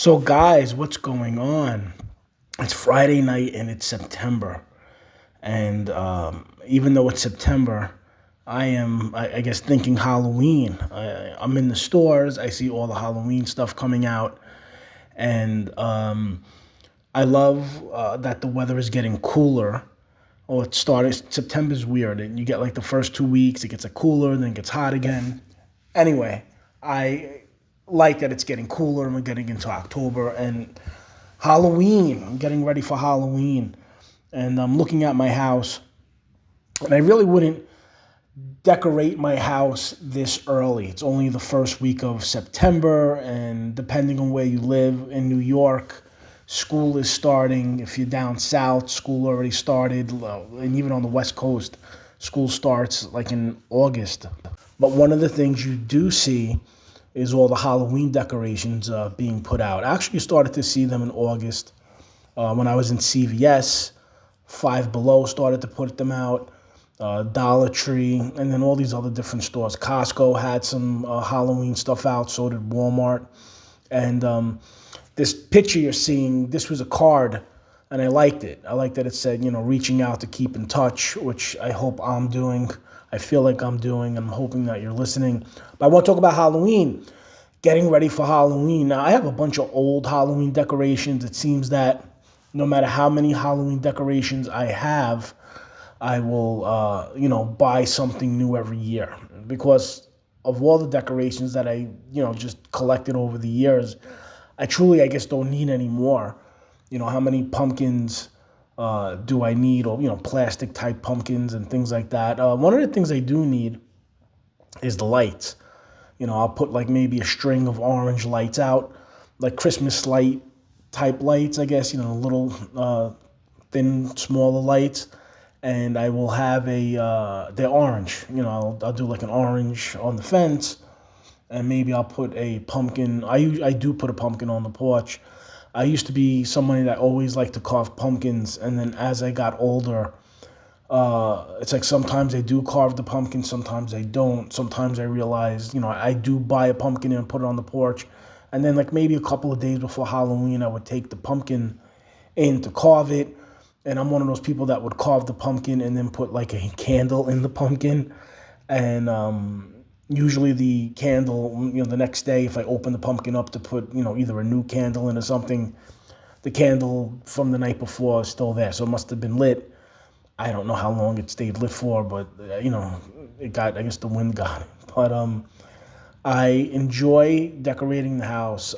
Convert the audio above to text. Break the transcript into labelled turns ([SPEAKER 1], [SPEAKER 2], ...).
[SPEAKER 1] So, guys, what's going on? It's Friday night and it's September. And even though it's September, I guess, thinking Halloween. I'm in the stores, I see all the Halloween stuff coming out. And I love that the weather is getting cooler. Oh, it started, September's weird. And you get like the first 2 weeks, it gets cooler, then it gets hot again. Anyway, I like that it's getting cooler and we're getting into October and Halloween. I'm getting ready for Halloween and I'm looking at my house and I really wouldn't decorate my house this early. It's only the first week of September and depending on where you live in New York, school is starting. If you're down south, school already started, and even on the West Coast, school starts like in August. But one of the things you do see is all the Halloween decorations being put out. I actually started to see them in August when I was in CVS. Five Below started to put them out. Dollar Tree, and then all these other different stores. Costco had some Halloween stuff out, so did Walmart. And this picture you're seeing, this was a card, and I liked it. I liked that it said, reaching out to keep in touch, which I hope I'm doing. I feel like I'm doing. I'm hoping that you're listening. But I want to talk about Halloween, getting ready for Halloween. Now, I have a bunch of old Halloween decorations. It seems that no matter how many Halloween decorations I have, I will, buy something new every year because of all the decorations that I, just collected over the years. I truly, I guess, don't need any more. How many pumpkins do I need, or plastic type pumpkins and things like that. One of the things I do need is the lights. I'll put like maybe a string of orange lights out, like Christmas light type lights, I guess. Little thin, smaller lights, and I will have they're orange. I'll do like an orange on the fence, and maybe I'll put a pumpkin. I do put a pumpkin on the porch. I used to be somebody that always liked to carve pumpkins, and then as I got older, it's like sometimes I do carve the pumpkin, sometimes I don't. Sometimes I realize, I do buy a pumpkin and put it on the porch, and then like maybe a couple of days before Halloween, I would take the pumpkin in to carve it. And I'm one of those people that would carve the pumpkin and then put like a candle in the pumpkin. And usually the candle, the next day, if I open the pumpkin up to put, either a new candle in or something, the candle from the night before is still there. So it must have been lit. I don't know how long it stayed lit for, but, it got, I guess the wind got it. But I enjoy decorating the house.